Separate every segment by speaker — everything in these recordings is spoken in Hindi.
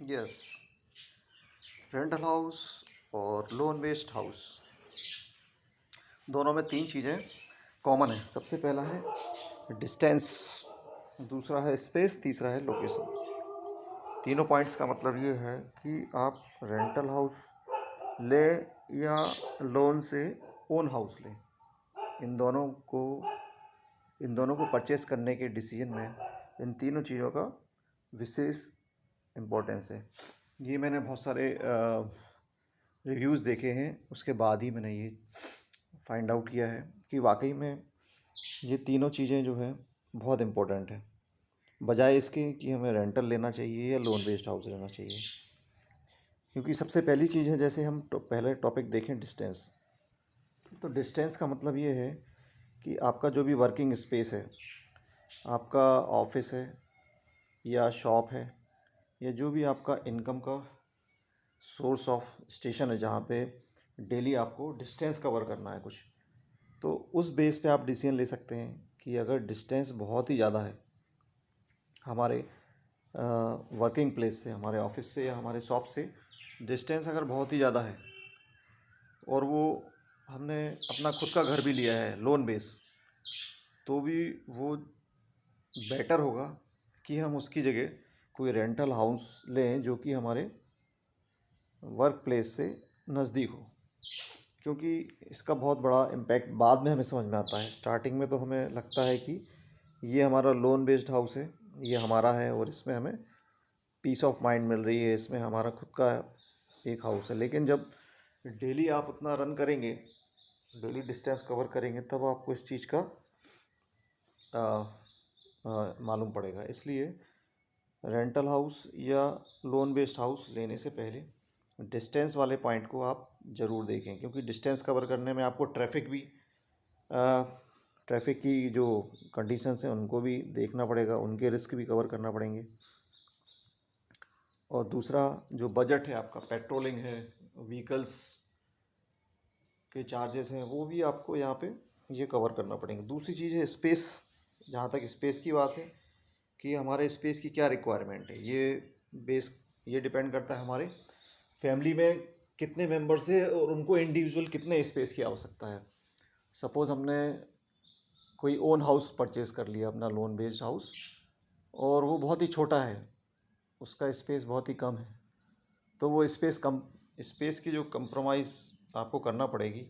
Speaker 1: यस, रेंटल हाउस और लोन बेस्ड हाउस दोनों में तीन चीज़ें कॉमन है। सबसे पहला है डिस्टेंस, दूसरा है स्पेस, तीसरा है लोकेशन। तीनों पॉइंट्स का मतलब ये है कि आप रेंटल हाउस लें या लोन से ओन हाउस लें, इन दोनों को इन दोनों को परचेस करने के डिसीजन में इन तीनों चीज़ों का विशेष इम्पोर्टेंस है। ये मैंने बहुत सारे रिव्यूज़ देखे हैं, उसके बाद ही मैंने ये फाइंड आउट किया है कि वाकई में ये तीनों चीज़ें जो है बहुत इम्पोर्टेंट है, बजाय इसके कि हमें रेंटल लेना चाहिए या लोन बेस्ड हाउस लेना चाहिए। क्योंकि सबसे पहली चीज़ है, जैसे हम पहले टॉपिक देखें डिस्टेंस, तो डिस्टेंस का मतलब ये है कि आपका जो भी वर्किंग स्पेस है, आपका ऑफिस है या शॉप है या जो भी आपका इनकम का सोर्स ऑफ स्टेशन है, जहाँ पे डेली आपको डिस्टेंस कवर करना है कुछ, तो उस बेस पे आप डिसीजन ले सकते हैं कि अगर डिस्टेंस बहुत ही ज़्यादा है हमारे वर्किंग प्लेस से, हमारे ऑफिस से या हमारे शॉप से, डिस्टेंस अगर बहुत ही ज़्यादा है और वो हमने अपना खुद का घर भी लिया है लोन बेस, तो भी वो बेटर होगा कि हम उसकी जगह कोई रेंटल हाउस लें जो कि हमारे वर्क प्लेस से नज़दीक हो। क्योंकि इसका बहुत बड़ा इम्पैक्ट बाद में हमें समझ में आता है। स्टार्टिंग में तो हमें लगता है कि ये हमारा लोन बेस्ड हाउस है, ये हमारा है और इसमें हमें पीस ऑफ माइंड मिल रही है, इसमें हमारा खुद का एक हाउस है। लेकिन जब डेली आप उतना रन करेंगे, डेली डिस्टेंस कवर करेंगे, तब आपको इस चीज़ का मालूम पड़ेगा। इसलिए रेंटल हाउस या लोन बेस्ड हाउस लेने से पहले डिस्टेंस वाले पॉइंट को आप ज़रूर देखें, क्योंकि डिस्टेंस कवर करने में आपको ट्रैफिक की जो कंडीशंस हैं उनको भी देखना पड़ेगा, उनके रिस्क भी कवर करना पड़ेंगे। और दूसरा जो बजट है आपका, पेट्रोलिंग है, व्हीकल्स के चार्जेस हैं, वो भी आपको यहाँ पे ये कवर करना पड़ेंगे। दूसरी चीज़ है स्पेस। जहाँ तक स्पेस की बात है कि हमारे स्पेस की क्या रिक्वायरमेंट है, ये डिपेंड करता है हमारे फैमिली में कितने मेंबर्स हैं और उनको इंडिविजुअल कितने स्पेस की आवश्यकता है। सपोज़ हमने कोई ओन हाउस परचेज़ कर लिया, अपना लोन बेस्ड हाउस, और वो बहुत ही छोटा है, उसका स्पेस बहुत ही कम है, तो वो स्पेस की जो कंप्रोमाइज़ आपको करना पड़ेगी,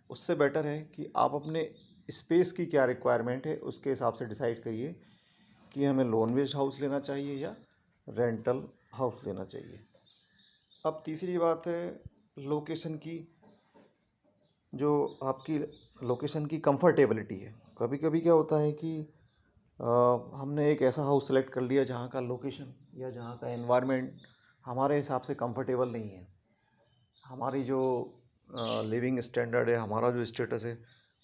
Speaker 1: उससे बेटर है कि आप अपने स्पेस की क्या रिक्वायरमेंट है उसके हिसाब से डिसाइड करिए कि हमें लोन बेस्ड हाउस लेना चाहिए या रेंटल हाउस लेना चाहिए। अब तीसरी बात है लोकेशन की, जो आपकी लोकेशन की कंफर्टेबिलिटी है। कभी कभी क्या होता है कि हमने एक ऐसा हाउस सेलेक्ट कर लिया जहाँ का लोकेशन या जहाँ का एनवायरनमेंट हमारे हिसाब से कंफर्टेबल नहीं है, हमारी जो लिविंग स्टैंडर्ड है, हमारा जो स्टेटस है,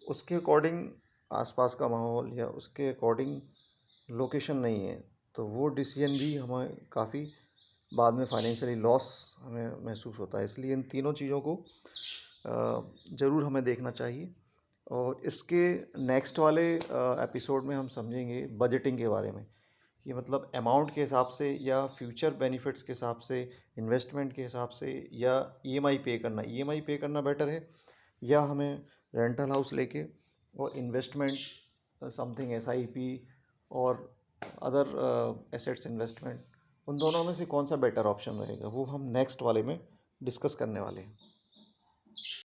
Speaker 1: उसके अकॉर्डिंग आसपास का माहौल या उसके अकॉर्डिंग लोकेशन नहीं है, तो वो डिसीजन भी हमें काफ़ी बाद में फाइनेंशियली लॉस हमें महसूस होता है। इसलिए इन तीनों चीज़ों को ज़रूर हमें देखना चाहिए। और इसके नेक्स्ट वाले एपिसोड में हम समझेंगे बजटिंग के बारे में, कि मतलब अमाउंट के हिसाब से या फ्यूचर बेनिफिट्स के हिसाब से, इन्वेस्टमेंट के हिसाब से, या ईएमआई पे करना बेटर है, या हमें रेंटल हाउस लेके और इन्वेस्टमेंट समथिंग एसआईपी और अदर एसेट्स इन्वेस्टमेंट, उन दोनों में से कौन सा बेटर ऑप्शन रहेगा, वो हम नेक्स्ट वाले में डिस्कस करने वाले हैं।